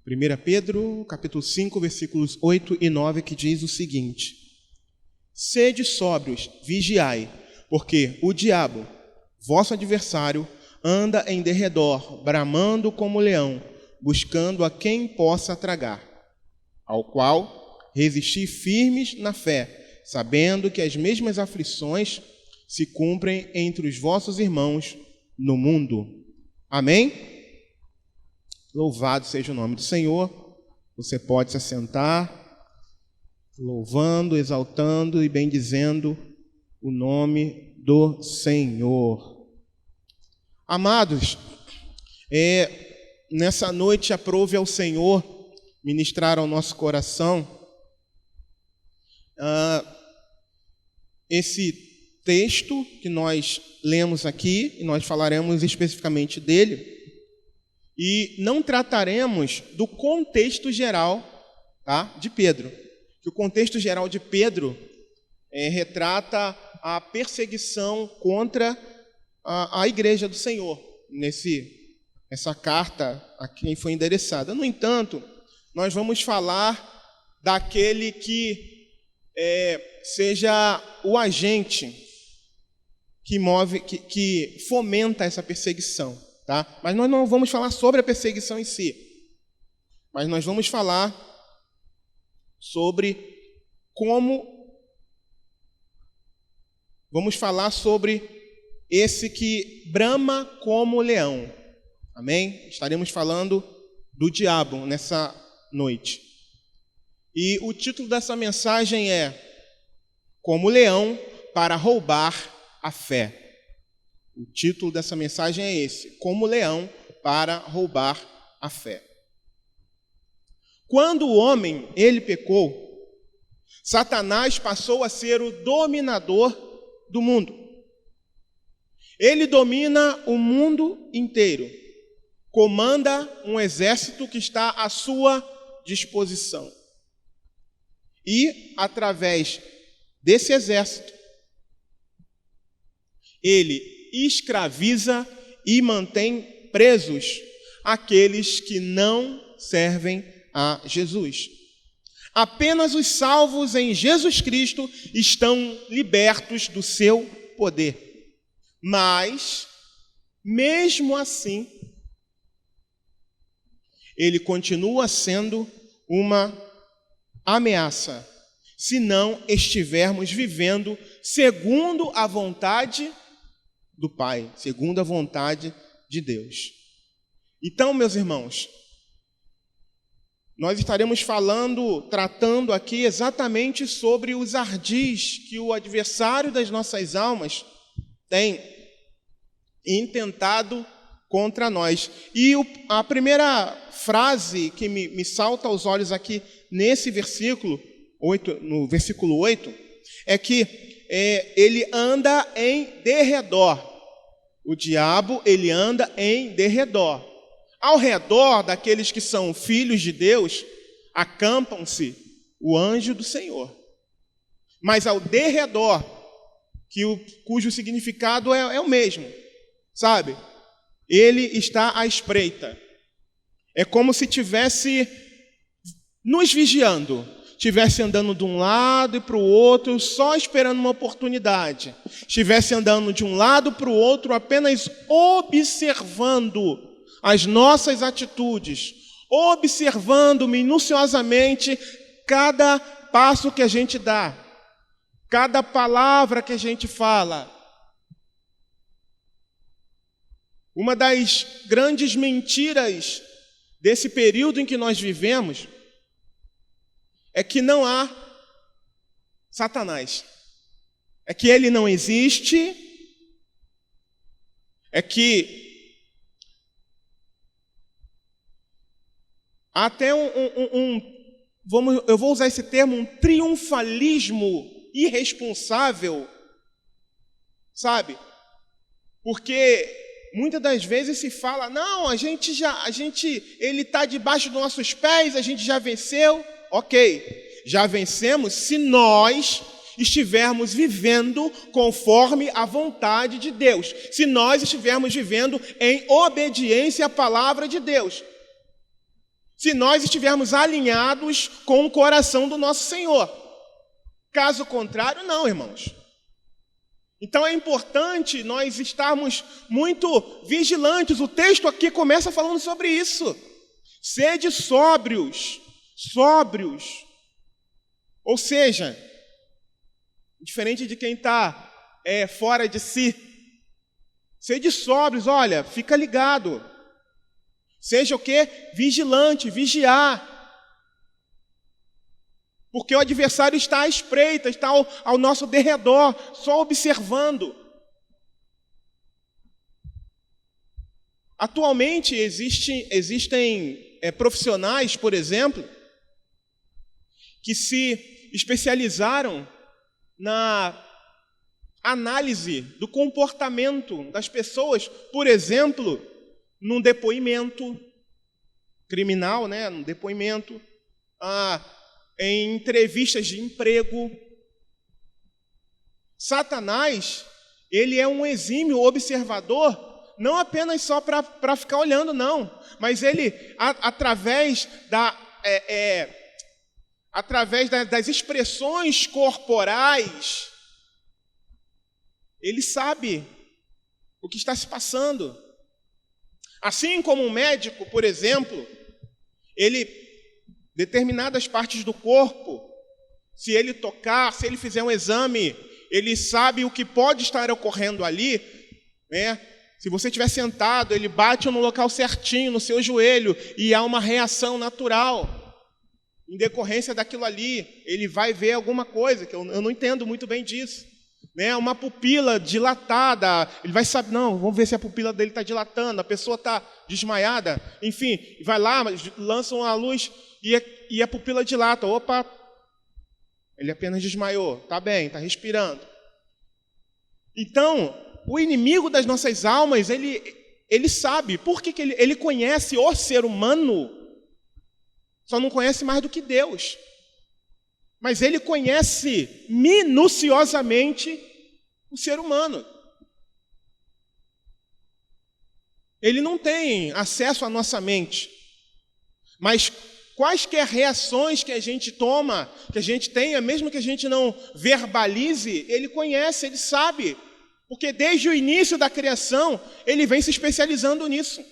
1 Pedro, capítulo 5, versículos 8 e 9, que diz o seguinte: Sede sóbrios, vigiai, porque o diabo, vosso adversário, anda em derredor, bramando como leão, buscando a quem possa tragar, ao qual resisti firmes na fé, sabendo que as mesmas aflições se cumprem entre os vossos irmãos no mundo. Amém? Louvado seja o nome do Senhor. Você pode se assentar, louvando, exaltando e bendizendo o nome do Senhor. Amados, nessa noite aprove ao Senhor ministrar ao nosso coração esse texto que nós lemos aqui, e nós falaremos especificamente dele, e não trataremos do contexto geral, tá, de Pedro. Que o contexto geral de Pedro retrata a perseguição contra a igreja do Senhor, essa carta a quem foi endereçada. No entanto, nós vamos falar daquele que seja o agente que fomenta essa perseguição. Tá? Mas nós não vamos falar sobre a perseguição em si, mas nós vamos falar sobre esse que brama como leão. Amém? Estaremos falando do diabo nessa noite. E o título dessa mensagem é Como leão para roubar a fé. O título dessa mensagem é esse: Como leão para roubar a fé. Quando o homem, ele pecou, Satanás passou a ser o dominador do mundo. Ele domina o mundo inteiro, comanda um exército que está à sua disposição. E, através desse exército, ele escraviza e mantém presos aqueles que não servem a Jesus. Apenas os salvos em Jesus Cristo estão libertos do seu poder. Mas, mesmo assim, ele continua sendo uma ameaça, se não estivermos vivendo segundo a vontade do Pai, segundo a vontade de Deus. Então, meus irmãos, nós estaremos tratando aqui exatamente sobre os ardis que o adversário das nossas almas tem intentado contra nós. E a primeira frase que me salta aos olhos aqui nesse versículo 8, no versículo 8, é que ele anda em derredor. O diabo, ele anda em derredor. Ao redor daqueles que são filhos de Deus, acampam-se o anjo do Senhor. Mas ao derredor, cujo significado é o mesmo, sabe? Ele está à espreita. É como se estivesse nos vigiando, estivesse andando de um lado e para o outro, só esperando uma oportunidade. Estivesse andando de um lado para o outro, apenas observando as nossas atitudes, observando minuciosamente cada passo que a gente dá, cada palavra que a gente fala. Uma das grandes mentiras desse período em que nós vivemos é que não há Satanás. É que ele não existe, é que até eu vou usar esse termo, um triunfalismo irresponsável, sabe? Porque muitas das vezes se fala, não, ele está debaixo dos nossos pés, a gente já venceu. Ok, já vencemos se nós estivermos vivendo conforme a vontade de Deus, se nós estivermos vivendo em obediência à palavra de Deus. se nós estivermos alinhados com o coração do nosso Senhor. Caso contrário, não, irmãos. Então é importante nós estarmos muito vigilantes. O texto aqui começa falando sobre isso. Sede sóbrios, sóbrios. Ou seja, diferente de quem está fora de si. Sede sóbrios, olha, fica ligado. Seja o quê? Vigilante, vigiar. Porque o adversário está à espreita, está ao nosso derredor, só observando. Atualmente existem profissionais, por exemplo, que se especializaram na análise do comportamento das pessoas, por exemplo, num depoimento criminal, num depoimento, em entrevistas de emprego. Satanás, ele é um exímio observador, não apenas só para ficar olhando, não, mas ele, através das expressões corporais, ele sabe o que está se passando. Assim como um médico, por exemplo, determinadas partes do corpo, se ele tocar, se ele fizer um exame, ele sabe o que pode estar ocorrendo ali, Se você estiver sentado, ele bate no local certinho, no seu joelho, e há uma reação natural. Em decorrência daquilo ali, ele vai ver alguma coisa, que eu não entendo muito bem disso. Uma pupila dilatada, ele vai saber, não, vamos ver se a pupila dele está dilatando, a pessoa está desmaiada, enfim, vai lá, lançam a luz e a pupila dilata. Opa, ele apenas desmaiou, está bem, está respirando. Então, o inimigo das nossas almas, ele sabe, por que ele conhece o ser humano, só não conhece mais do que Deus. Mas ele conhece minuciosamente o ser humano. Ele não tem acesso à nossa mente. Mas quaisquer reações que a gente toma, que a gente tenha, mesmo que a gente não verbalize, ele conhece, ele sabe. Porque desde o início da criação, ele vem se especializando nisso.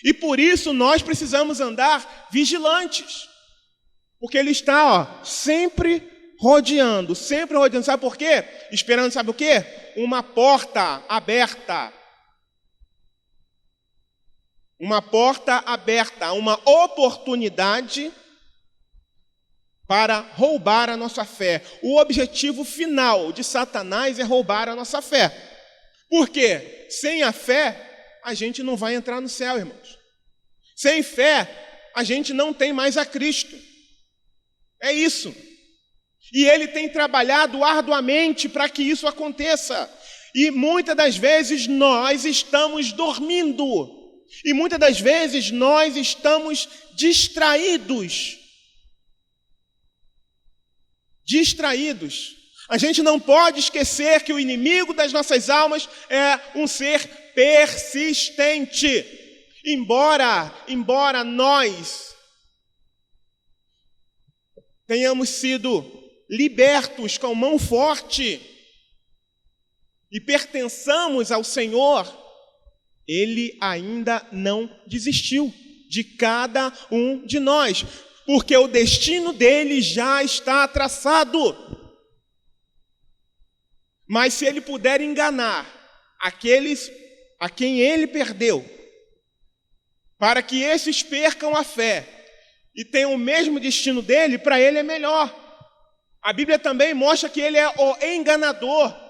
E por isso nós precisamos andar vigilantes. Porque ele está sempre rodeando. Sabe por quê? Esperando, sabe o quê? Uma porta aberta. Uma porta aberta, uma oportunidade para roubar a nossa fé. O objetivo final de Satanás é roubar a nossa fé. Por quê? Sem a fé, a gente não vai entrar no céu, irmãos. Sem fé, a gente não tem mais a Cristo. É isso. E ele tem trabalhado arduamente para que isso aconteça. E muitas das vezes nós estamos dormindo. E muitas das vezes nós estamos distraídos. A gente não pode esquecer que o inimigo das nossas almas é um ser persistente. Embora nós tenhamos sido libertos com mão forte e pertençamos ao Senhor, ele ainda não desistiu de cada um de nós, porque o destino dele já está traçado. Mas se ele puder enganar aqueles a quem ele perdeu, para que esses percam a fé e tenham o mesmo destino dele, para ele é melhor. A Bíblia também mostra que ele é o enganador.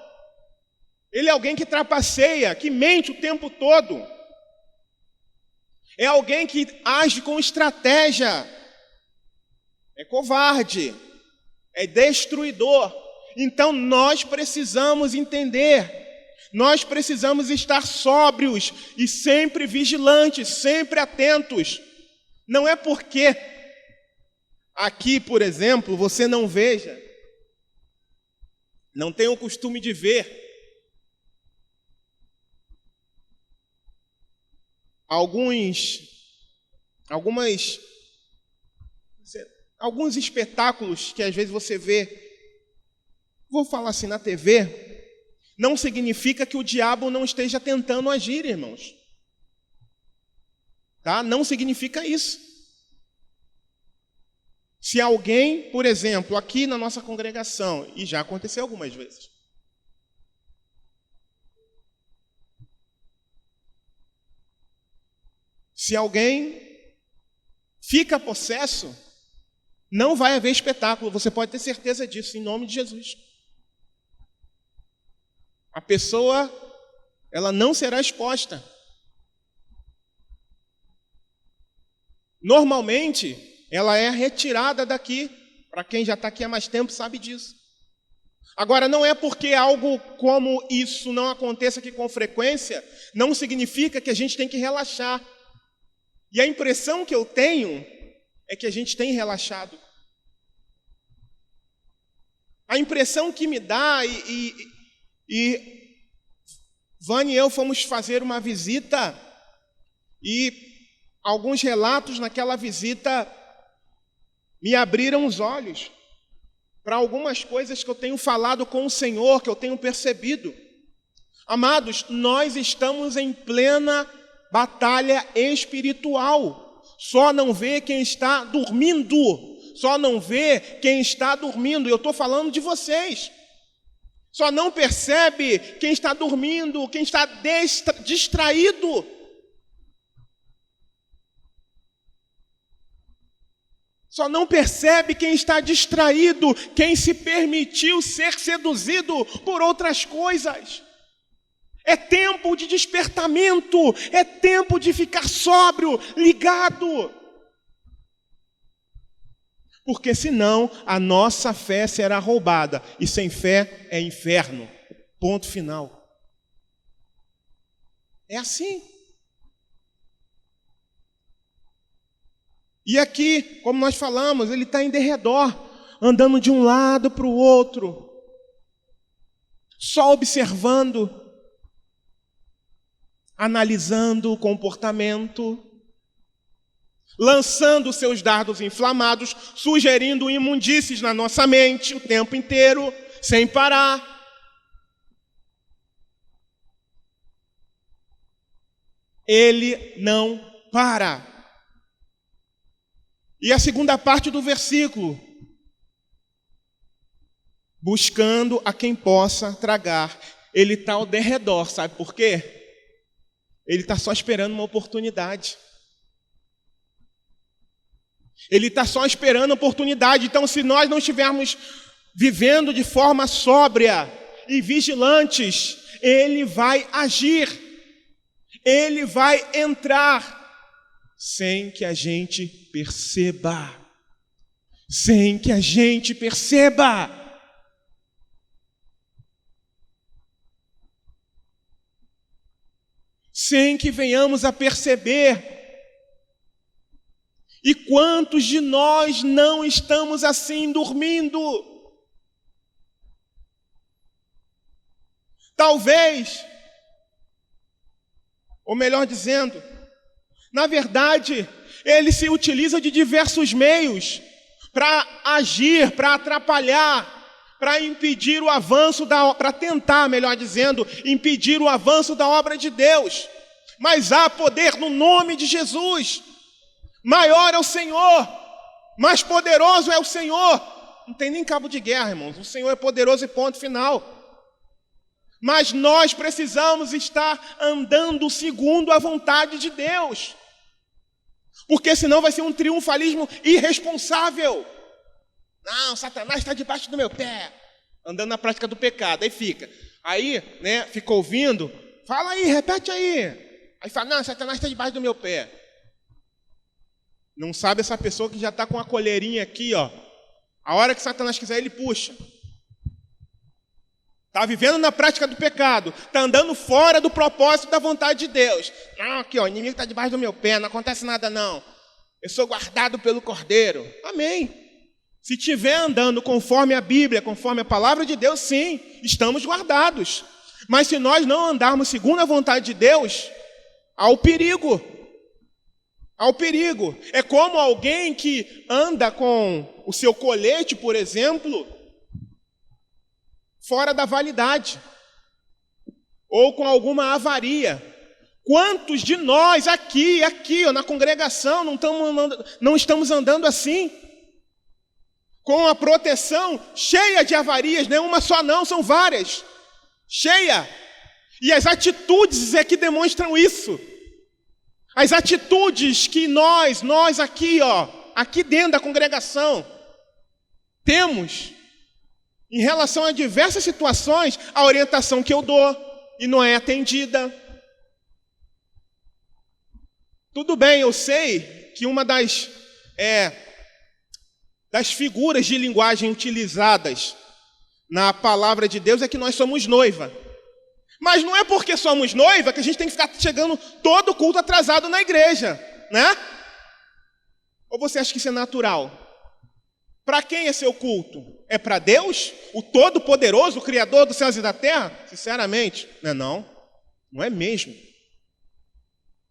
Ele é alguém que trapaceia, que mente o tempo todo. É alguém que age com estratégia. É covarde. É destruidor. Então nós precisamos entender. Nós precisamos estar sóbrios e sempre vigilantes, sempre atentos. Não é porque aqui, por exemplo, você não veja, não tem o costume de ver alguns alguns espetáculos que às vezes você vê, vou falar assim, na TV, não significa que o diabo não esteja tentando agir, irmãos. Tá? Não significa isso. Se alguém, por exemplo, aqui na nossa congregação, e já aconteceu algumas vezes, se alguém fica possesso, não vai haver espetáculo, você pode ter certeza disso, em nome de Jesus. A pessoa, ela não será exposta. Normalmente, ela é retirada daqui. Para quem já está aqui há mais tempo sabe disso. Agora, não é porque algo como isso não aconteça aqui com frequência, não significa que a gente tem que relaxar. E a impressão que eu tenho é que a gente tem relaxado. A impressão que me dá, e Vânia e eu fomos fazer uma visita, e alguns relatos naquela visita me abriram os olhos para algumas coisas que eu tenho falado com o Senhor, que eu tenho percebido. Amados, nós estamos em plena batalha espiritual. Só não vê quem está dormindo. Só não vê quem está dormindo. Eu estou falando de vocês. Só não percebe quem está dormindo, quem está distraído. Só não percebe quem está distraído, quem se permitiu ser seduzido por outras coisas. É tempo de despertamento, é tempo de ficar sóbrio, ligado. Porque senão a nossa fé será roubada, e sem fé é inferno. Ponto final. É assim. E aqui, como nós falamos, ele está em derredor, andando de um lado para o outro, só observando, analisando o comportamento, lançando seus dardos inflamados, sugerindo imundícies na nossa mente o tempo inteiro, sem parar. Ele não para. E a segunda parte do versículo, buscando a quem possa tragar. Ele está ao derredor, sabe por quê? Ele está só esperando uma oportunidade. Ele está só esperando a oportunidade. Então, se nós não estivermos vivendo de forma sóbria e vigilantes, ele vai agir. Ele vai entrar sem que a gente perceba. Sem que a gente perceba. Sem que venhamos a perceber. E quantos de nós não estamos assim dormindo? Talvez, ou melhor dizendo, na verdade, ele se utiliza de diversos meios para agir, para atrapalhar, para impedir o avanço para tentar, melhor dizendo, impedir o avanço da obra de Deus. Mas há poder no nome de Jesus. Maior é o Senhor, mais poderoso é o Senhor. Não tem nem cabo de guerra, irmãos. O Senhor é poderoso e ponto final. Mas nós precisamos estar andando segundo a vontade de Deus. Porque senão vai ser um triunfalismo irresponsável. Não, Satanás está debaixo do meu pé. Andando na prática do pecado. Aí fica. Aí, né, fica ouvindo. Fala aí, repete aí. Aí fala, não, Satanás está debaixo do meu pé. Não sabe essa pessoa que já está com a colherinha aqui, ó. A hora que Satanás quiser, ele puxa. Está vivendo na prática do pecado. Está andando fora do propósito da vontade de Deus. Não, aqui, ó, o inimigo está debaixo do meu pé, não acontece nada não. Eu sou guardado pelo Cordeiro. Amém. Se estiver andando conforme a Bíblia, conforme a palavra de Deus, sim, estamos guardados. Mas se nós não andarmos segundo a vontade de Deus, há o perigo. Há o perigo. É como alguém que anda com o seu colete, por exemplo, fora da validade, ou com alguma avaria. Quantos de nós aqui, ó, na congregação, não estamos andando assim? Com a proteção cheia de avarias, não é uma só não, são várias. Cheia. E as atitudes é que demonstram isso. As atitudes que nós aqui, ó, aqui dentro da congregação, temos em relação a diversas situações, a orientação que eu dou e não é atendida. Tudo bem, eu sei que uma das figuras de linguagem utilizadas na palavra de Deus é que nós somos noiva. Mas não é porque somos noiva que a gente tem que ficar chegando todo culto atrasado na igreja, né? Ou você acha que isso é natural? Para quem é seu culto? É para Deus? O Todo-Poderoso, o Criador dos céus e da terra? Sinceramente, não é mesmo.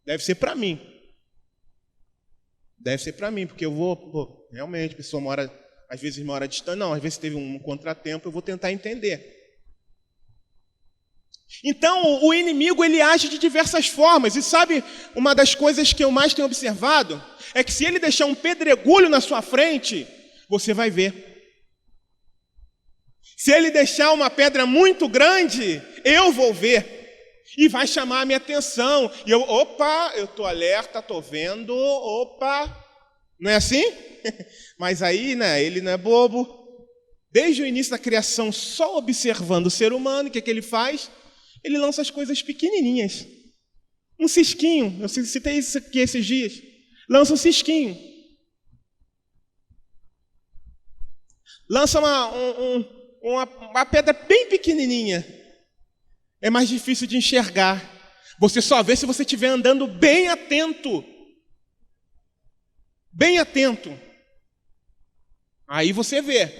Deve ser para mim. Deve ser para mim, porque eu vou realmente, a pessoa mora, às vezes mora distante, não, às vezes teve um contratempo, eu vou tentar entender. Então, o inimigo, ele age de diversas formas. E sabe, uma das coisas que eu mais tenho observado é que se ele deixar um pedregulho na sua frente, você vai ver. Se ele deixar uma pedra muito grande, eu vou ver. E vai chamar a minha atenção. E eu estou alerta, estou vendo, Não é assim? Mas aí, né, ele não é bobo. Desde o início da criação, só observando o ser humano, o que ele faz? Ele lança as coisas pequenininhas. Um cisquinho, eu citei isso aqui esses dias. Lança um cisquinho. Lança uma pedra bem pequenininha. É mais difícil de enxergar. Você só vê se você estiver andando bem atento. Bem atento. Aí você vê.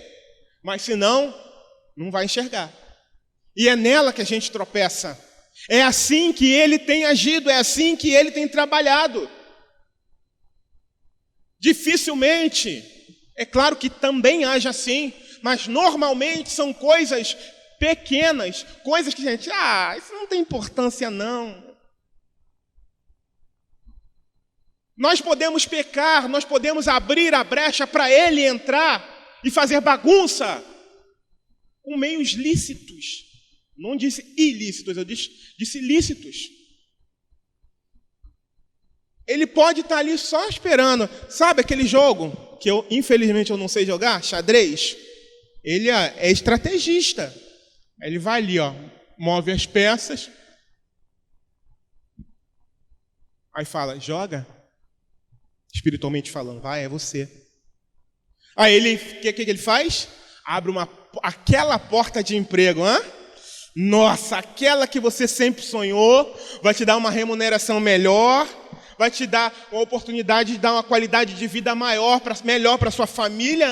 Mas se não vai enxergar. E é nela que a gente tropeça. É assim que ele tem agido, é assim que ele tem trabalhado. Dificilmente, é claro que também age assim, mas normalmente são coisas pequenas, coisas que a gente, isso não tem importância não. Nós podemos pecar, nós podemos abrir a brecha para ele entrar e fazer bagunça com meios lícitos. Não disse ilícitos, eu disse lícitos. Ele pode estar ali só esperando. Sabe aquele jogo que infelizmente eu não sei jogar? Xadrez? Ele é estrategista. Ele vai ali, move as peças. Aí fala, joga. Espiritualmente falando, vai, é você. Aí o que ele faz? Abre aquela porta de emprego, Nossa, aquela que você sempre sonhou, vai te dar uma remuneração melhor, vai te dar uma oportunidade de dar uma qualidade de vida melhor para sua família,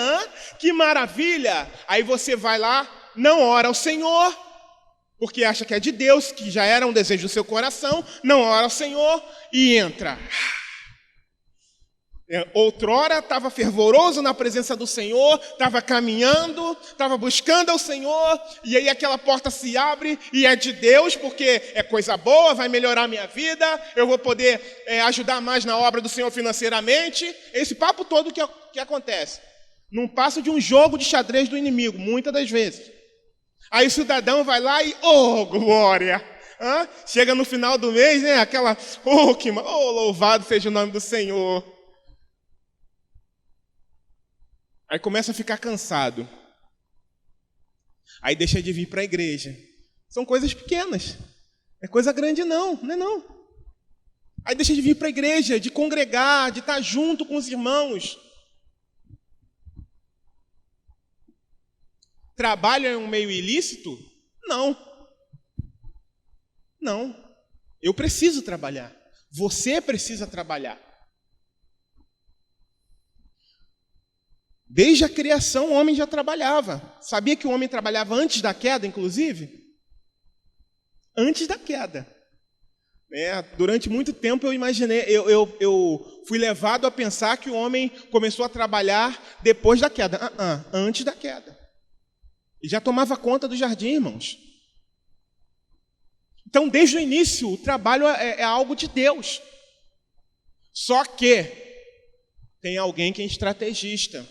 Que maravilha! Aí você vai lá, não ora ao Senhor, porque acha que é de Deus, que já era um desejo do seu coração, não ora ao Senhor e entra. Outrora estava fervoroso na presença do Senhor, estava caminhando, estava buscando ao Senhor, e aí aquela porta se abre e é de Deus, porque é coisa boa, vai melhorar a minha vida, eu vou poder ajudar mais na obra do Senhor financeiramente. Esse papo todo que acontece. Não passa de um jogo de xadrez do inimigo, muitas das vezes. Aí o cidadão vai lá e, glória! Chega no final do mês, né? Aquela, louvado seja o nome do Senhor. Aí começa a ficar cansado. Aí deixa de vir para a igreja. São coisas pequenas. É coisa grande não é não. Aí deixa de vir para a igreja, de congregar, de estar junto com os irmãos. Trabalha em um meio ilícito? Não. Eu preciso trabalhar. Você precisa trabalhar. Desde a criação o homem já trabalhava. Sabia que o homem trabalhava antes da queda, inclusive? Antes da queda. Durante muito tempo eu imaginei, eu fui levado a pensar que o homem começou a trabalhar depois da queda. Antes da queda. E já tomava conta do jardim, irmãos. Então, desde o início, o trabalho é algo de Deus. Só que tem alguém que é estrategista.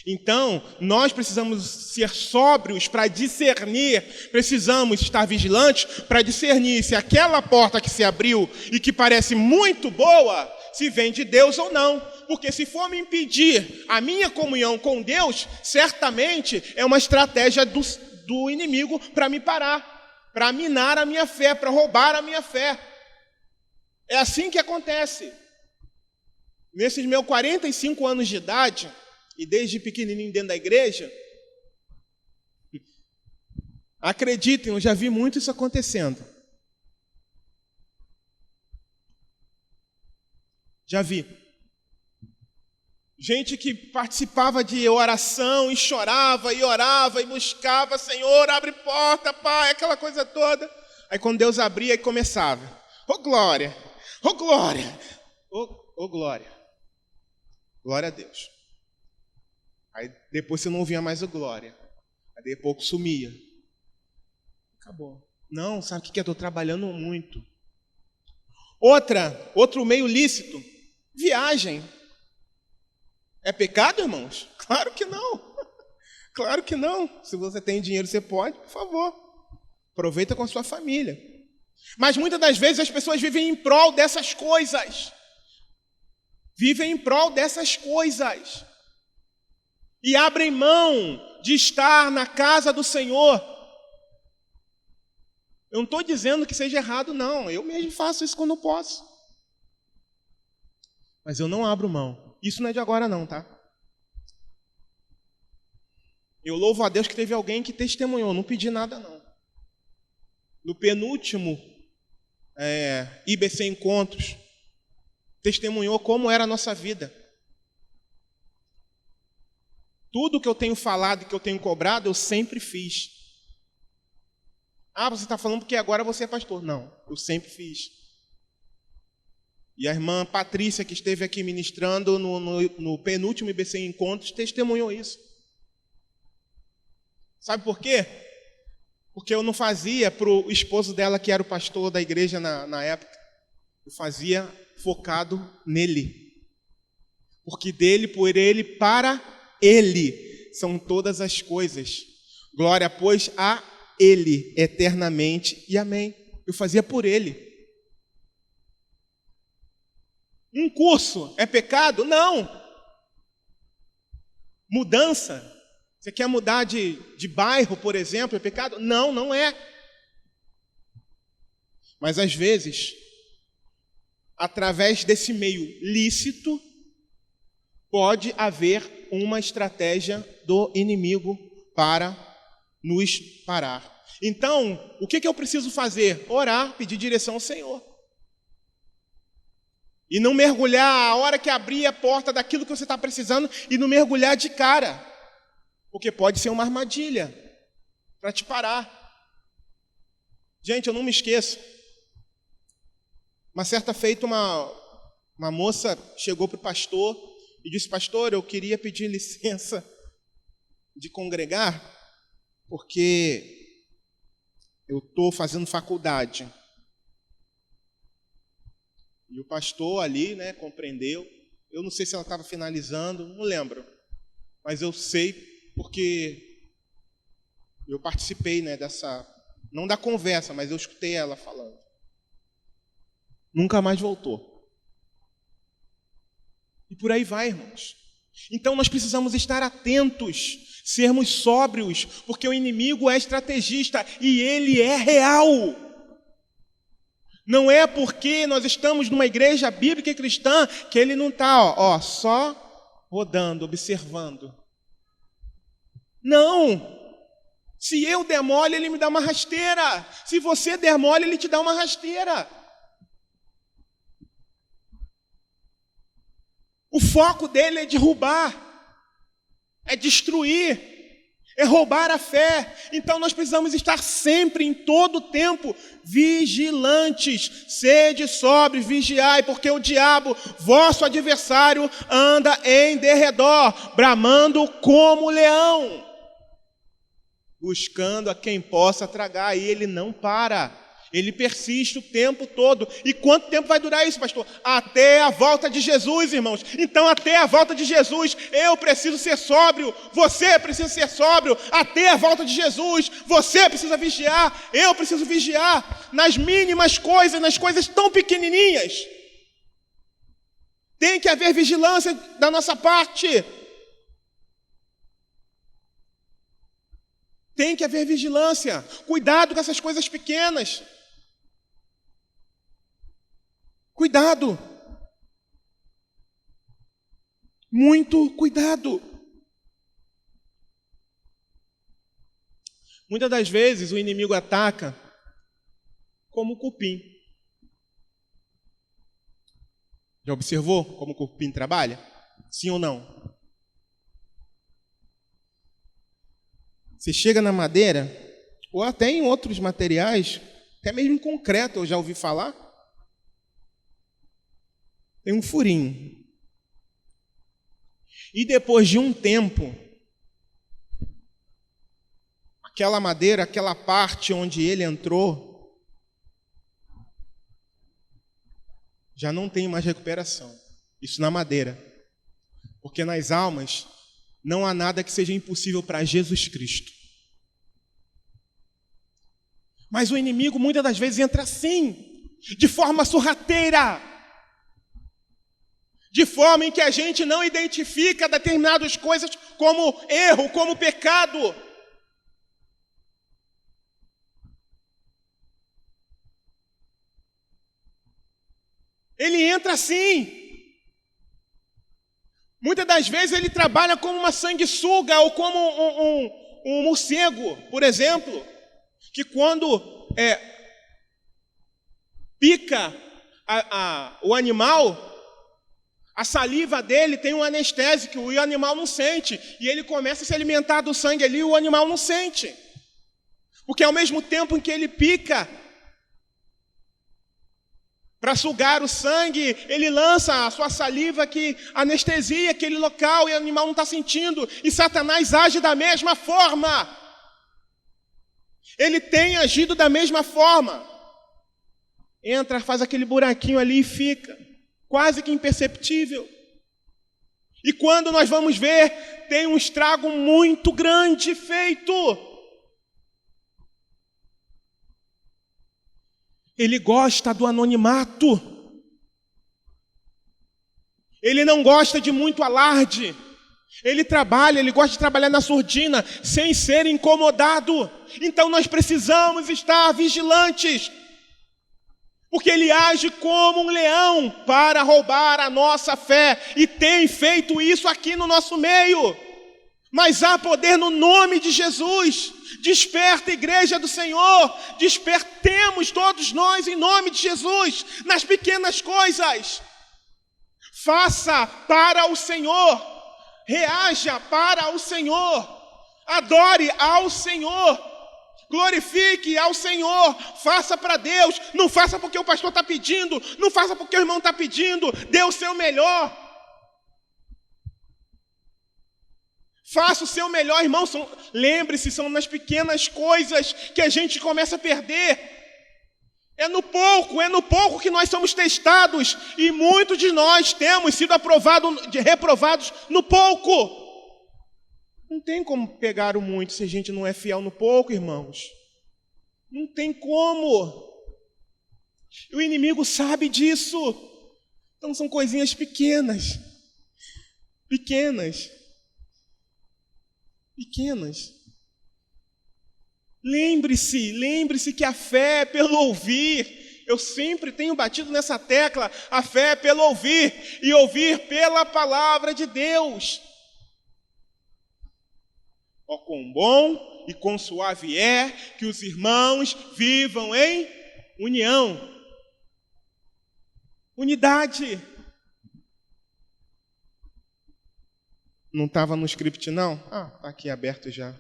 Então, nós precisamos ser sóbrios para discernir, precisamos estar vigilantes para discernir se aquela porta que se abriu e que parece muito boa, se vem de Deus ou não. Porque se for me impedir a minha comunhão com Deus, certamente é uma estratégia do inimigo para me parar, para minar a minha fé, para roubar a minha fé. É assim que acontece. Nesses meus 45 anos de idade, e desde pequenininho dentro da igreja, acreditem, eu já vi muito isso acontecendo. Já vi. Gente que participava de oração e chorava e orava e buscava, Senhor, abre porta, Pai, aquela coisa toda. Aí quando Deus abria, aí começava. Ô glória, ô glória, ô glória. Glória a Deus. Aí depois você não ouvia mais o glória. Aí de pouco sumia. Acabou. Não, sabe o que é? Estou trabalhando muito. Outro meio lícito. Viagem. É pecado, irmãos? Claro que não. Claro que não. Se você tem dinheiro, você pode, por favor. Aproveita com a sua família. Mas muitas das vezes as pessoas vivem em prol dessas coisas. Vivem em prol dessas coisas. E abrem mão de estar na casa do Senhor. Eu não estou dizendo que seja errado, não. Eu mesmo faço isso quando posso. Mas eu não abro mão. Isso não é de agora não, tá? Eu louvo a Deus que teve alguém que testemunhou. Não pedi nada, não. No penúltimo IBC Encontros, testemunhou como era a nossa vida. Tudo que eu tenho falado e que eu tenho cobrado, eu sempre fiz. Você está falando porque agora você é pastor. Não, eu sempre fiz. E a irmã Patrícia, que esteve aqui ministrando no penúltimo IBC Encontros, testemunhou isso. Sabe por quê? Porque eu não fazia para o esposo dela, que era o pastor da igreja na época. Eu fazia focado nele. Porque dele, por ele, para ele são todas as coisas. Glória, pois, a ele eternamente e amém. Eu fazia por ele. Um curso é pecado? Não. Mudança. Você quer mudar de bairro, por exemplo, é pecado? Não, não é. Mas às vezes, através desse meio lícito, pode haver uma estratégia do inimigo para nos parar. Então, o que eu preciso fazer? Orar, pedir direção ao Senhor. E não mergulhar a hora que abrir a porta daquilo que você está precisando e não mergulhar de cara. Porque pode ser uma armadilha para te parar. Gente, eu não me esqueço. Uma certa feita, uma moça chegou para o pastor e disse: pastor, eu queria pedir licença de congregar, porque eu estou fazendo faculdade. E o pastor ali, compreendeu. Eu não sei se ela estava finalizando, não lembro. Mas eu sei porque eu participei, dessa, não da conversa, mas eu escutei ela falando. Nunca mais voltou. E por aí vai, irmãos. Então nós precisamos estar atentos, sermos sóbrios, porque o inimigo é estrategista e ele é real. Não é porque nós estamos numa igreja bíblica e cristã que ele não está só rodando, observando. Não! Se eu der mole, ele me dá uma rasteira. Se você der mole, ele te dá uma rasteira. O foco dele é derrubar, é destruir, É roubar a fé. Então nós precisamos estar sempre, em todo o tempo, vigilantes. Sede sóbrios, vigiai, porque o diabo, vosso adversário, anda em derredor, bramando como leão, buscando a quem possa tragar, e ele não para. Ele persiste o tempo todo. E quanto tempo vai durar isso, pastor? Até a volta de Jesus, irmãos. Então, até a volta de Jesus, eu preciso ser sóbrio, você precisa ser sóbrio. Até a volta de Jesus, você precisa vigiar, eu preciso vigiar. Nas mínimas coisas, nas coisas tão pequenininhas. Tem que haver vigilância da nossa parte. Tem que haver vigilância. Cuidado com essas coisas pequenas. Cuidado. Muito cuidado. Muitas das vezes o inimigo ataca como o cupim. Já observou como o cupim trabalha? Sim ou não? Você chega na madeira, ou até em outros materiais, até mesmo em concreto, eu já ouvi falar, tem um furinho. E depois de um tempo, aquela madeira, aquela parte onde ele entrou, já não tem mais recuperação. Isso na madeira. Porque nas almas não há nada que seja impossível para Jesus Cristo. Mas o inimigo muitas das vezes entra assim, de forma sorrateira, de forma em que a gente não identifica determinadas coisas como erro, como pecado. Ele entra assim. Muitas das vezes ele trabalha como uma sanguessuga ou como um morcego, por exemplo, que quando pica o animal, a saliva dele tem um anestésico e o animal não sente. E ele começa a se alimentar do sangue ali e o animal não sente. Porque ao mesmo tempo em que ele pica para sugar o sangue, ele lança a sua saliva que anestesia aquele local e o animal não está sentindo. E Satanás age da mesma forma. Ele tem agido da mesma forma. Entra, faz aquele buraquinho ali e fica. Quase que imperceptível. E quando nós vamos ver, tem um estrago muito grande feito. Ele gosta do anonimato. Ele não gosta de muito alarde. Ele gosta de trabalhar na surdina, sem ser incomodado. Então nós precisamos estar vigilantes. Porque ele age como um leão para roubar a nossa fé. E tem feito isso aqui no nosso meio. Mas há poder no nome de Jesus. Desperta, igreja do Senhor. Despertemos todos nós em nome de Jesus. Nas pequenas coisas. Faça para o Senhor. Reaja para o Senhor. Adore ao Senhor. Glorifique ao Senhor, faça para Deus, não faça porque o pastor está pedindo, não faça porque o irmão está pedindo, dê o seu melhor. Faça o seu melhor, irmão. Lembre-se, são nas pequenas coisas que a gente começa a perder. É no pouco que nós somos testados, e muitos de nós temos sido reprovados no pouco. Não tem como pegar o muito se a gente não é fiel no pouco, irmãos. Não tem como. O inimigo sabe disso. Então são coisinhas pequenas. Pequenas. Lembre-se que a fé é pelo ouvir. Eu sempre tenho batido nessa tecla. A fé é pelo ouvir. E ouvir pela palavra de Deus. Ó, quão bom e quão suave é que os irmãos vivam em união. Unidade. Não estava no script, não? Está aqui aberto já.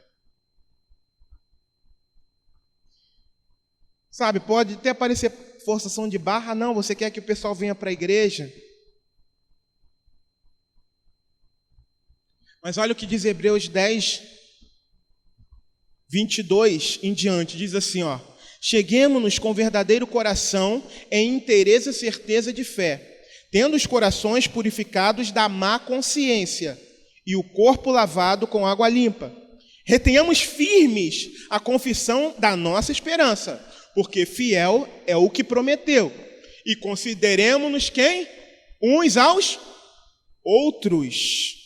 Sabe, pode até parecer forçação de barra, não, você quer que o pessoal venha para a igreja. Mas olha o que diz Hebreus 10, 22 em diante, diz assim, ó: cheguemo-nos com verdadeiro coração em inteireza e certeza de fé, tendo os corações purificados da má consciência e o corpo lavado com água limpa. Retenhamos firmes a confissão da nossa esperança, porque fiel é o que prometeu. E consideremo-nos quem? Uns aos outros,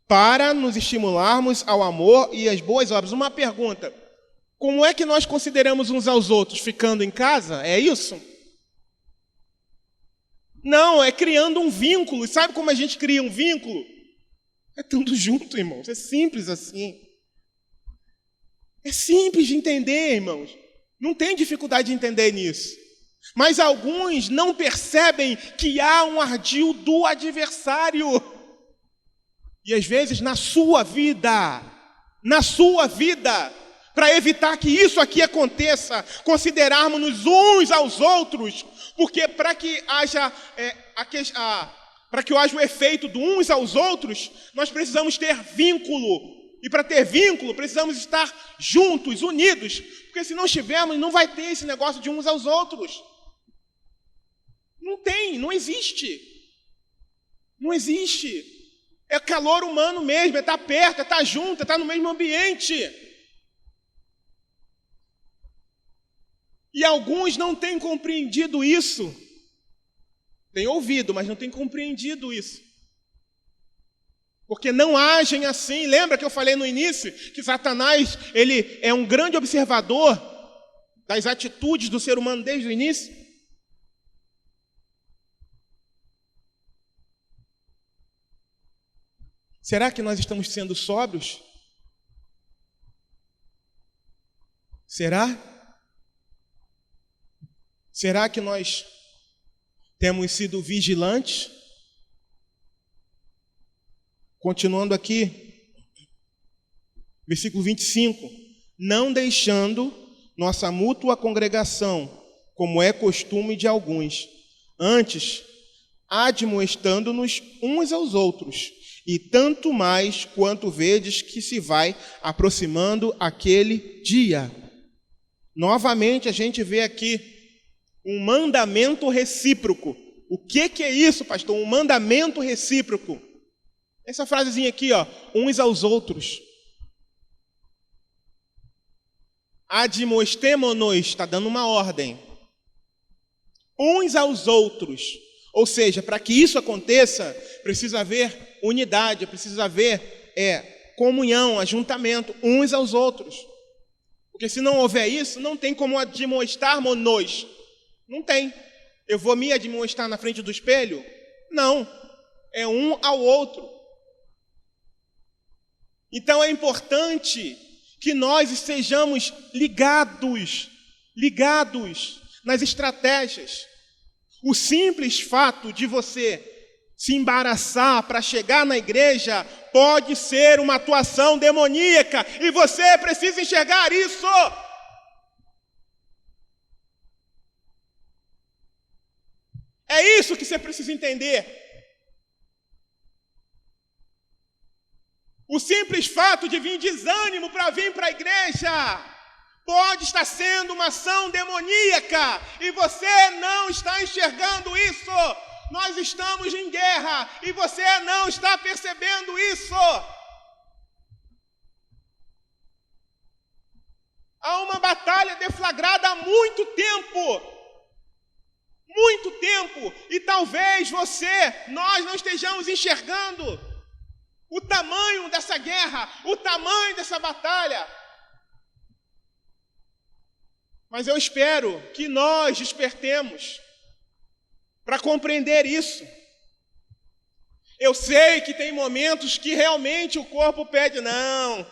para nos estimularmos ao amor e às boas obras. Uma pergunta: como é que nós consideramos uns aos outros? Ficando em casa? É isso? Não, é criando um vínculo. E sabe como a gente cria um vínculo? É estando junto, irmãos. É simples assim. É simples de entender, irmãos. Não tem dificuldade de entender nisso. Mas alguns não percebem que há um ardil do adversário. E às vezes na sua vida, para evitar que isso aqui aconteça, considerarmos-nos uns aos outros, porque para que haja o efeito do uns aos outros, nós precisamos ter vínculo. E para ter vínculo, precisamos estar juntos, unidos, porque se não estivermos, não vai ter esse negócio de uns aos outros. Não tem, não existe. Não existe. É calor humano mesmo, é estar perto, é estar junto, é estar no mesmo ambiente. E alguns não têm compreendido isso. Têm ouvido, mas não têm compreendido isso. Porque não agem assim. Lembra que eu falei no início que Satanás, ele é um grande observador das atitudes do ser humano desde o início? Será que nós estamos sendo sóbrios? Será? Será que nós temos sido vigilantes? Continuando aqui, versículo 25. Não deixando nossa mútua congregação, como é costume de alguns, antes admoestando-nos uns aos outros, e tanto mais quanto vedes que se vai aproximando aquele dia. Novamente a gente vê aqui um mandamento recíproco. O que é isso, pastor? Um mandamento recíproco. Essa frasezinha aqui, ó, uns aos outros. Admoestemo-nos, está dando uma ordem. Uns aos outros. Ou seja, para que isso aconteça, precisa haver unidade, precisa haver comunhão, ajuntamento, uns aos outros. Porque se não houver isso, não tem como admoestarmos-nos. Não tem. Eu vou me admoestar na frente do espelho? Não. É um ao outro. Então é importante que nós estejamos ligados nas estratégias. O simples fato de você se embaraçar para chegar na igreja pode ser uma atuação demoníaca e você precisa enxergar isso. É isso que você precisa entender. O simples fato de vir desânimo para vir para a igreja pode estar sendo uma ação demoníaca e você não está enxergando isso. Nós estamos em guerra e você não está percebendo isso. Há uma batalha deflagrada há muito tempo. Muito tempo. E talvez nós não estejamos enxergando o tamanho dessa guerra, o tamanho dessa batalha. Mas eu espero que nós despertemos para compreender isso. Eu sei que tem momentos que realmente o corpo pede não,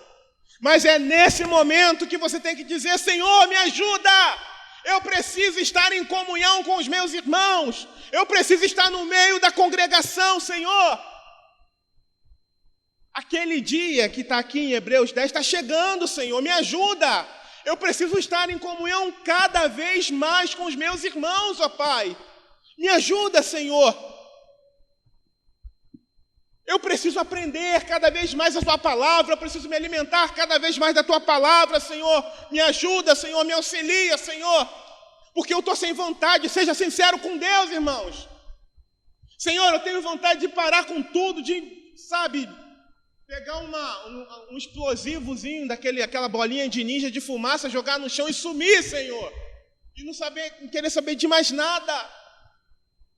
mas é nesse momento que você tem que dizer: Senhor, me ajuda! Eu preciso estar em comunhão com os meus irmãos, eu preciso estar no meio da congregação, Senhor. Aquele dia que está aqui em Hebreus 10 está chegando, Senhor, me ajuda. Eu preciso estar em comunhão cada vez mais com os meus irmãos, ó Pai. Me ajuda, Senhor. Eu preciso aprender cada vez mais a Tua palavra, eu preciso me alimentar cada vez mais da Tua palavra, Senhor. Me ajuda, Senhor, me auxilia, Senhor. Porque eu estou sem vontade, seja sincero com Deus, irmãos. Senhor, eu tenho vontade de parar com tudo, de, pegar um explosivozinho, aquela bolinha de ninja de fumaça, jogar no chão e sumir, Senhor. E não querer saber de mais nada.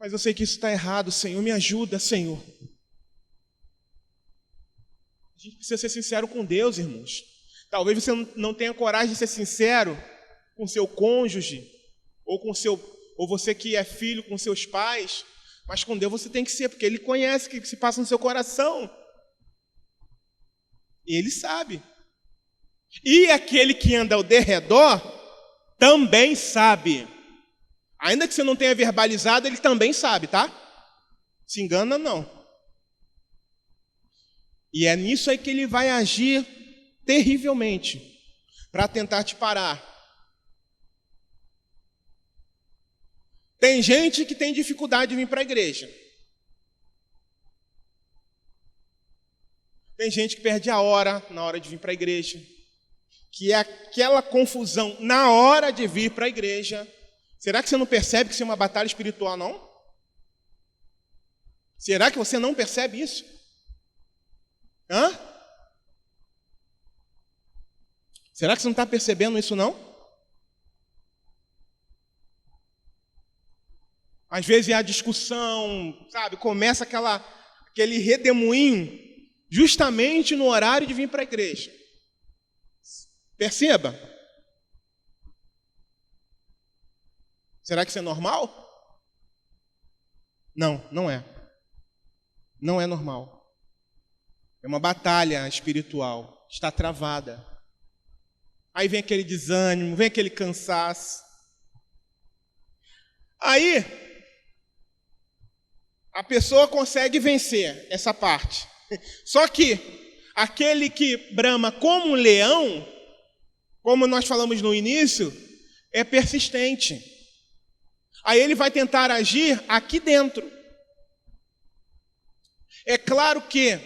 Mas eu sei que isso está errado, Senhor. Me ajuda, Senhor. A gente precisa ser sincero com Deus, irmãos. Talvez você não tenha coragem de ser sincero com seu cônjuge, ou você que é filho com seus pais, mas com Deus você tem que ser, porque Ele conhece o que se passa no seu coração. E Ele sabe. E aquele que anda ao derredor também sabe. Ainda que você não tenha verbalizado, Ele também sabe, tá? Se engana, não. E é nisso aí que Ele vai agir terrivelmente para tentar te parar. Tem gente que tem dificuldade de vir para a igreja. Tem gente que perde a hora na hora de vir para a igreja. Que é aquela confusão na hora de vir para a igreja. Será que você não percebe que isso é uma batalha espiritual, não? Será que você não percebe isso? Hã? Será que você não está percebendo isso, não? Às vezes a discussão, começa aquele redemoinho justamente no horário de vir para a igreja. Perceba. Será que isso é normal? Não, não é. Não é normal. É uma batalha espiritual. Está travada. Aí vem aquele desânimo, vem aquele cansaço. Aí, a pessoa consegue vencer essa parte. Só que aquele que brama como um leão, como nós falamos no início, é persistente. Aí ele vai tentar agir aqui dentro. É claro que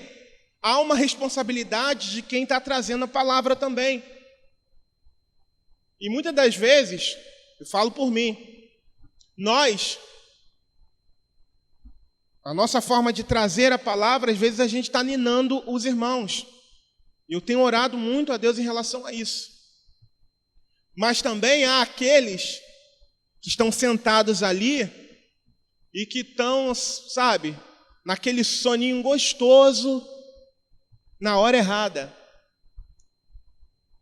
há uma responsabilidade de quem está trazendo a palavra também. E muitas das vezes, eu falo por mim, a nossa forma de trazer a palavra, às vezes a gente está ninando os irmãos. Eu tenho orado muito a Deus em relação a isso. Mas também há aqueles que estão sentados ali e que estão, naquele soninho gostoso na hora errada.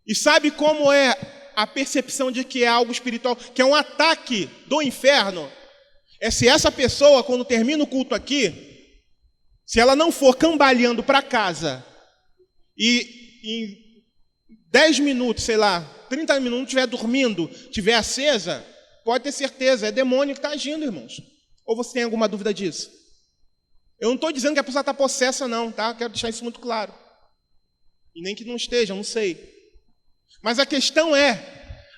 E sabe como é a percepção de que é algo espiritual, que é um ataque do inferno? É se essa pessoa, quando termina o culto aqui, se ela não for cambaleando para casa e em 10 minutos, 30 minutos, estiver dormindo, estiver acesa, pode ter certeza, é demônio que está agindo, irmãos. Ou você tem alguma dúvida disso? Eu não estou dizendo que a pessoa está possessa, não, tá? Quero deixar isso muito claro. E nem que não esteja, não sei. Mas a questão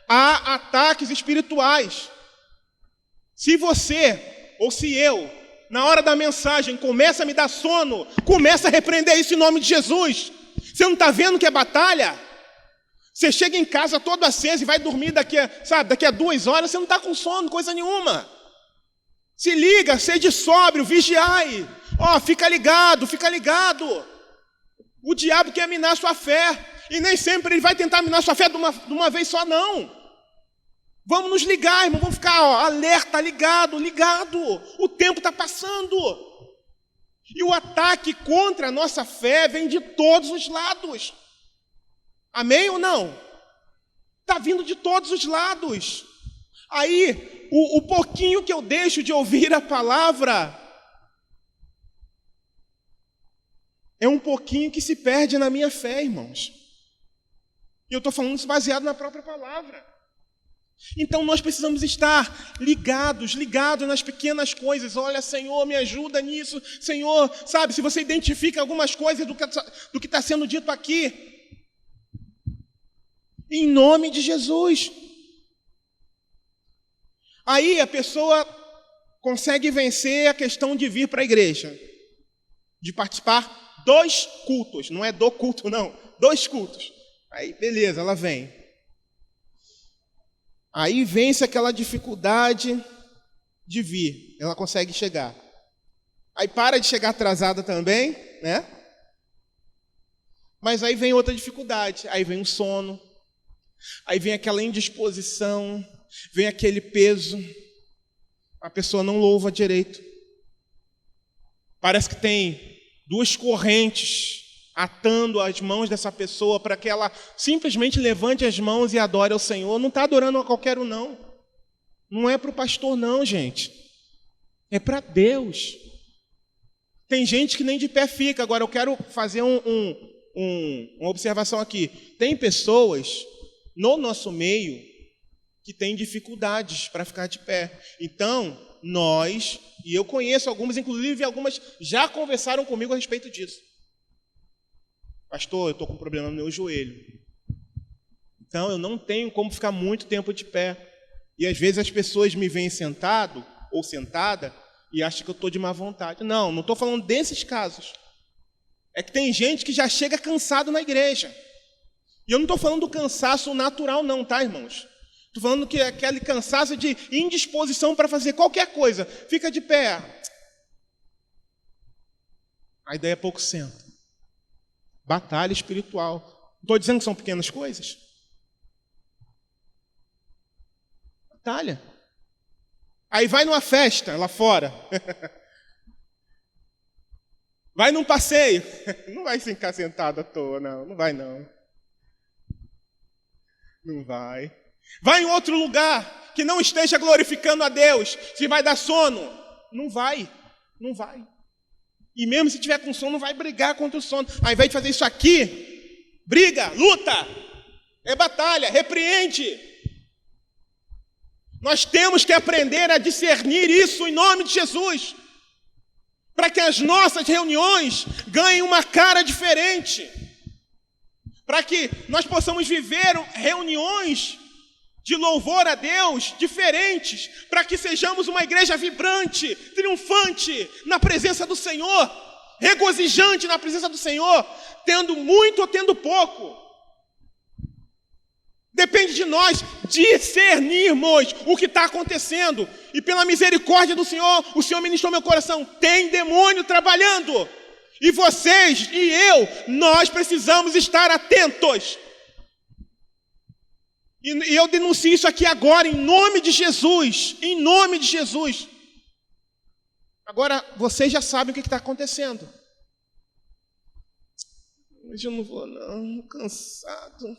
há ataques espirituais. Se você, ou se eu, na hora da mensagem, começa a me dar sono, começa a repreender isso em nome de Jesus. Você não está vendo que é batalha? Você chega em casa todo aceso e vai dormir daqui a 2 horas, você não está com sono, coisa nenhuma. Se liga, sede sóbrio, vigiai. Fica ligado, fica ligado. O diabo quer minar sua fé. E nem sempre ele vai tentar minar sua fé de uma vez só, não. Vamos nos ligar, irmão, vamos ficar alerta, ligado. O tempo está passando. E o ataque contra a nossa fé vem de todos os lados. Amém ou não? Está vindo de todos os lados. Aí, o pouquinho que eu deixo de ouvir a palavra é um pouquinho que se perde na minha fé, irmãos. E eu estou falando isso baseado na própria palavra. Então nós precisamos estar ligados nas pequenas coisas. Olha, Senhor, me ajuda nisso. Senhor, se você identifica algumas coisas do que está sendo dito aqui, Em nome de Jesus. Aí a pessoa consegue vencer a questão de vir para a igreja, de participar dos cultos, não é do culto não, dos cultos. Aí beleza, ela vem. Aí vence aquela dificuldade de vir, ela consegue chegar. Aí para de chegar atrasada também, né? Mas aí vem outra dificuldade, aí vem o sono, aí vem aquela indisposição, vem aquele peso, a pessoa não louva direito. Parece que tem duas correntes atando as mãos dessa pessoa para que ela simplesmente levante as mãos e adore ao Senhor. Não está adorando a qualquer um, não. Não é para o pastor, não, gente. É para Deus. Tem gente que nem de pé fica. Agora eu quero fazer uma observação aqui. Tem pessoas no nosso meio que têm dificuldades para ficar de pé. Então, nós, e eu conheço algumas, inclusive algumas já conversaram comigo a respeito disso. Pastor, eu estou com um problema no meu joelho. Então, eu não tenho como ficar muito tempo de pé. E às vezes as pessoas me veem sentado ou sentada e acham que eu estou de má vontade. Não estou falando desses casos. É que tem gente que já chega cansado na igreja. E eu não estou falando do cansaço natural não, tá, irmãos? Estou falando que é aquele cansaço de indisposição para fazer qualquer coisa. Fica de pé. Aí daí a pouco senta. Batalha espiritual. Não estou dizendo que são pequenas coisas. Batalha. Aí vai numa festa lá fora. Vai num passeio. Não vai ficar sentado à toa, não. Não vai, não. Não vai. Vai em outro lugar que não esteja glorificando a Deus. Se vai dar sono, não vai. Não vai. E mesmo se tiver com sono, não vai brigar contra o sono. Ao invés de fazer isso aqui, briga, luta, é batalha, repreende. Nós temos que aprender a discernir isso em nome de Jesus, para que as nossas reuniões ganhem uma cara diferente, para que nós possamos viver reuniões de louvor a Deus diferentes, para que sejamos uma igreja vibrante, triunfante na presença do Senhor, regozijante na presença do Senhor, tendo muito ou tendo pouco. Depende de nós discernirmos o que está acontecendo. E pela misericórdia do Senhor, o Senhor ministrou meu coração. Tem demônio trabalhando. E vocês e eu, nós precisamos estar atentos. E eu denuncio isso aqui agora, em nome de Jesus. Em nome de Jesus. Agora, vocês já sabem o que está acontecendo. Hoje eu não vou, não. Cansado.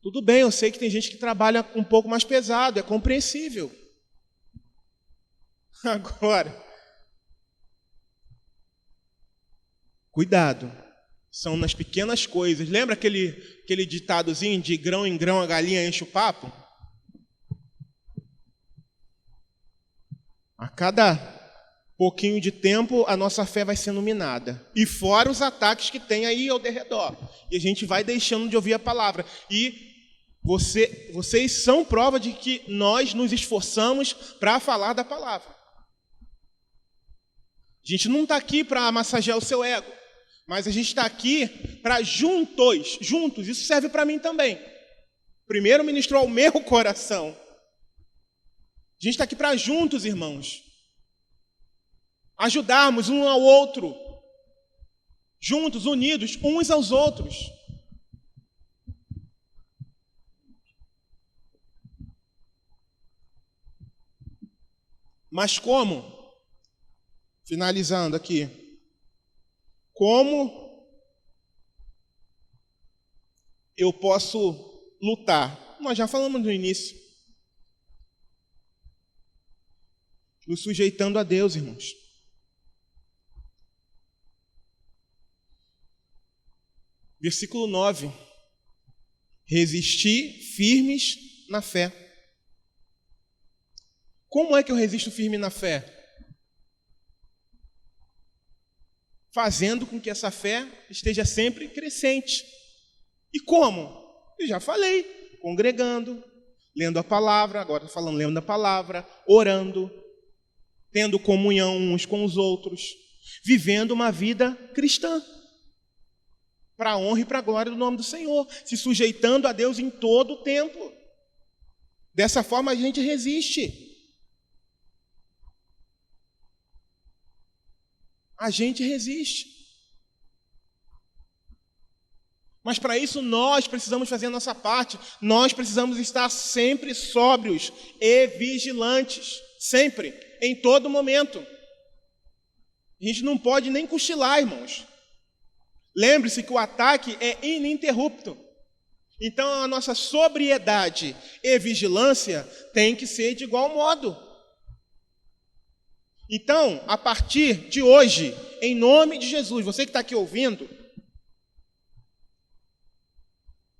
Tudo bem, eu sei que tem gente que trabalha um pouco mais pesado, é compreensível. Agora, cuidado, são nas pequenas coisas. Lembra aquele ditadozinho de grão em grão a galinha enche o papo? A cada pouquinho de tempo a nossa fé vai sendo minada. E fora os ataques que tem aí ao derredor. E a gente vai deixando de ouvir a palavra. E vocês são prova de que nós nos esforçamos para falar da palavra. A gente não está aqui para massagear o seu ego, mas a gente está aqui para juntos, isso serve para mim também. Primeiro ministrou ao meu coração. A gente está aqui para juntos, irmãos, ajudarmos um ao outro, juntos, unidos, uns aos outros. Mas como? Finalizando aqui. Como eu posso lutar? Nós já falamos no início. Nos sujeitando a Deus, irmãos. Versículo 9. Resistir firmes na fé. Como é que eu resisto firme na fé? Fazendo com que essa fé esteja sempre crescente. E como? Eu já falei, congregando, lendo a palavra, agora estou falando lendo a palavra, orando, tendo comunhão uns com os outros, vivendo uma vida cristã, para a honra e para a glória do nome do Senhor, se sujeitando a Deus em todo o tempo. Dessa forma a gente resiste. A gente resiste. Mas para isso nós precisamos fazer a nossa parte. Nós precisamos estar sempre sóbrios e vigilantes. Sempre, em todo momento. A gente não pode nem cochilar, irmãos. Lembre-se que o ataque é ininterrupto. Então a nossa sobriedade e vigilância tem que ser de igual modo. Então, a partir de hoje, em nome de Jesus, você que está aqui ouvindo,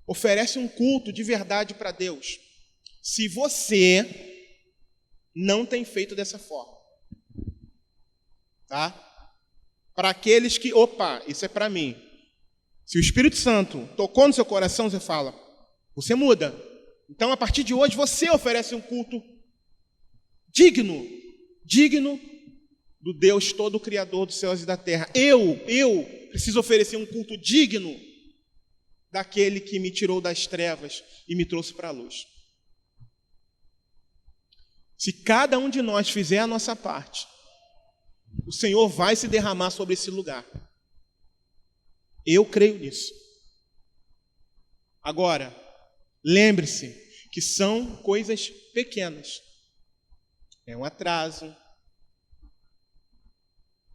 oferece um culto de verdade para Deus. Se você não tem feito dessa forma, tá? Para aqueles que, isso é para mim. Se o Espírito Santo tocou no seu coração, você fala, você muda. Então, a partir de hoje, você oferece um culto digno do Deus todo Criador dos céus e da terra. Eu preciso oferecer um culto digno daquele que me tirou das trevas e me trouxe para a luz. Se cada um de nós fizer a nossa parte, o Senhor vai se derramar sobre esse lugar. Eu creio nisso. Agora, lembre-se que são coisas pequenas. É um atraso,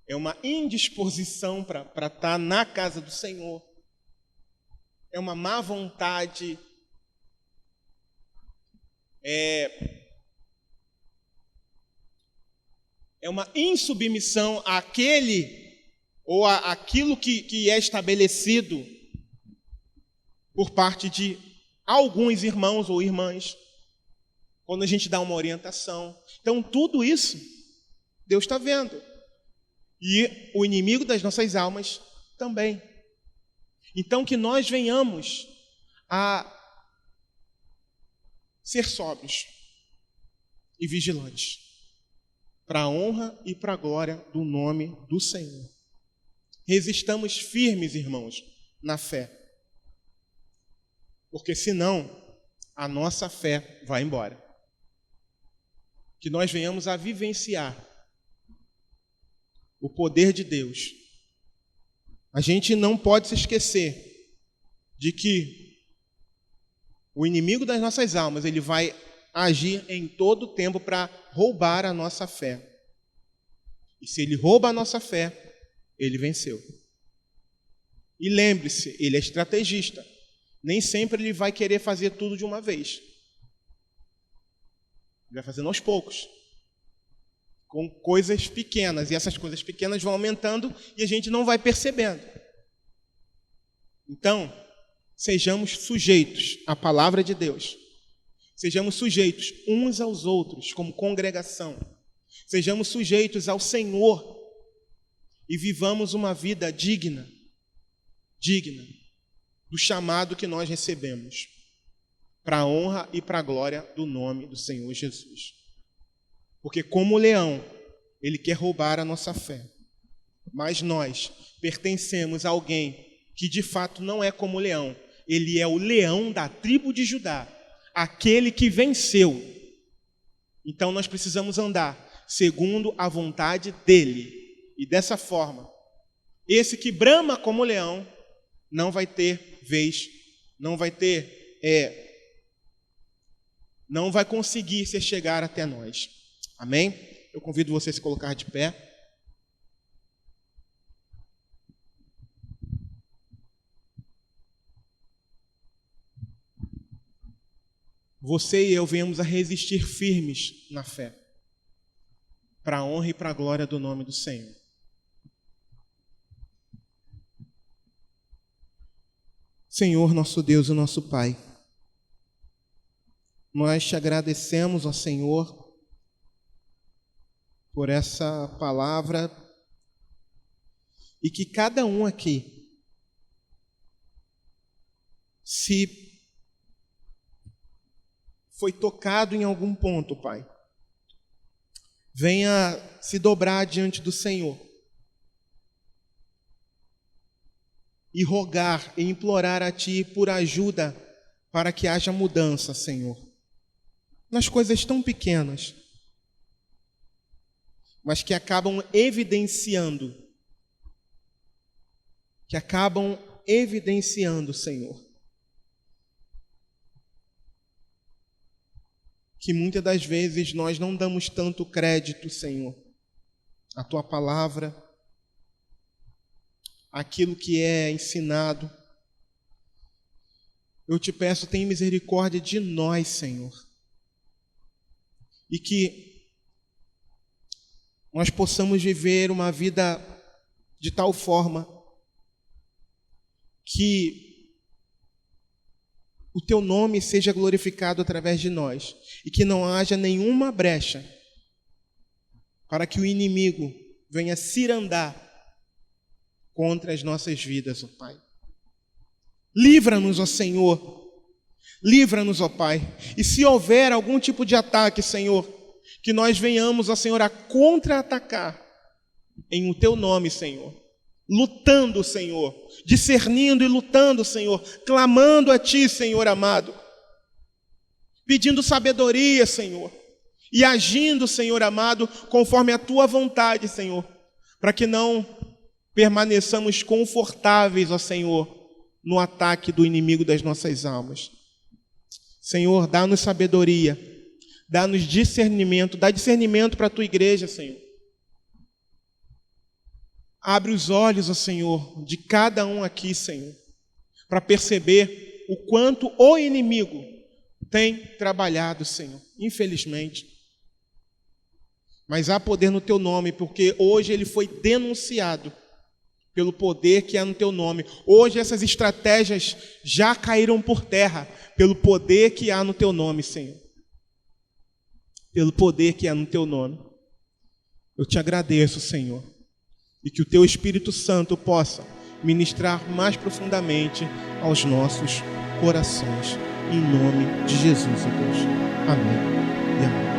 é uma indisposição para estar na casa do Senhor, é uma má vontade, é uma insubmissão àquele ou àquilo que é estabelecido por parte de alguns irmãos ou irmãs, quando a gente dá uma orientação. Então, tudo isso, Deus está vendo. E o inimigo das nossas almas também. Então, que nós venhamos a ser sóbrios e vigilantes, para a honra e para a glória do nome do Senhor. Resistamos firmes, irmãos, na fé. Porque senão, a nossa fé vai embora. Que nós venhamos a vivenciar o poder de Deus. A gente não pode se esquecer de que o inimigo das nossas almas, ele vai agir em todo o tempo para roubar a nossa fé. E se ele rouba a nossa fé, ele venceu. E lembre-se, ele é estrategista. Nem sempre ele vai querer fazer tudo de uma vez. Ele vai fazendo aos poucos, com coisas pequenas. E essas coisas pequenas vão aumentando e a gente não vai percebendo. Então, sejamos sujeitos à palavra de Deus. Sejamos sujeitos uns aos outros, como congregação. Sejamos sujeitos ao Senhor e vivamos uma vida digna do chamado que nós recebemos, para a honra e para a glória do nome do Senhor Jesus. Porque como o leão, ele quer roubar a nossa fé, mas nós pertencemos a alguém que de fato não é como o leão. Ele é o leão da tribo de Judá, aquele que venceu. Então nós precisamos andar segundo a vontade dele. E dessa forma, esse que brama como leão não vai ter vez, não vai conseguir se chegar até nós. Amém? Eu convido você a se colocar de pé. Você e eu venhamos a resistir firmes na fé, para a honra e para a glória do nome do Senhor. Senhor, nosso Deus e nosso Pai, nós te agradecemos, ó Senhor, por essa palavra e que cada um aqui se foi tocado em algum ponto, Pai, venha se dobrar diante do Senhor e rogar e implorar a Ti por ajuda para que haja mudança, Senhor, nas coisas tão pequenas, mas que acabam evidenciando, Senhor, que muitas das vezes nós não damos tanto crédito, Senhor, à Tua palavra, aquilo que é ensinado. Eu te peço, tenha misericórdia de nós, Senhor, e que nós possamos viver uma vida de tal forma que o Teu nome seja glorificado através de nós e que não haja nenhuma brecha para que o inimigo venha cirandar contra as nossas vidas, ó Pai. Livra-nos, ó Senhor. Livra-nos, ó Pai. E se houver algum tipo de ataque, Senhor, que nós venhamos, ó Senhor, a contra-atacar em o Teu nome, Senhor. Lutando, Senhor. Discernindo e lutando, Senhor. Clamando a Ti, Senhor amado. Pedindo sabedoria, Senhor. E agindo, Senhor amado, conforme a Tua vontade, Senhor. Para que não permaneçamos confortáveis, ó Senhor, no ataque do inimigo das nossas almas. Senhor, dá-nos sabedoria, dá-nos discernimento, dá discernimento para a Tua igreja, Senhor. Abre os olhos, ó Senhor, de cada um aqui, Senhor, para perceber o quanto o inimigo tem trabalhado, Senhor, infelizmente. Mas há poder no Teu nome, porque hoje ele foi denunciado pelo poder que há no Teu nome. Hoje essas estratégias já caíram por terra, pelo poder que há no Teu nome, Senhor. Pelo poder que há no Teu nome. Eu te agradeço, Senhor, e que o Teu Espírito Santo possa ministrar mais profundamente aos nossos corações. Em nome de Jesus, ó Deus. Amém e amém.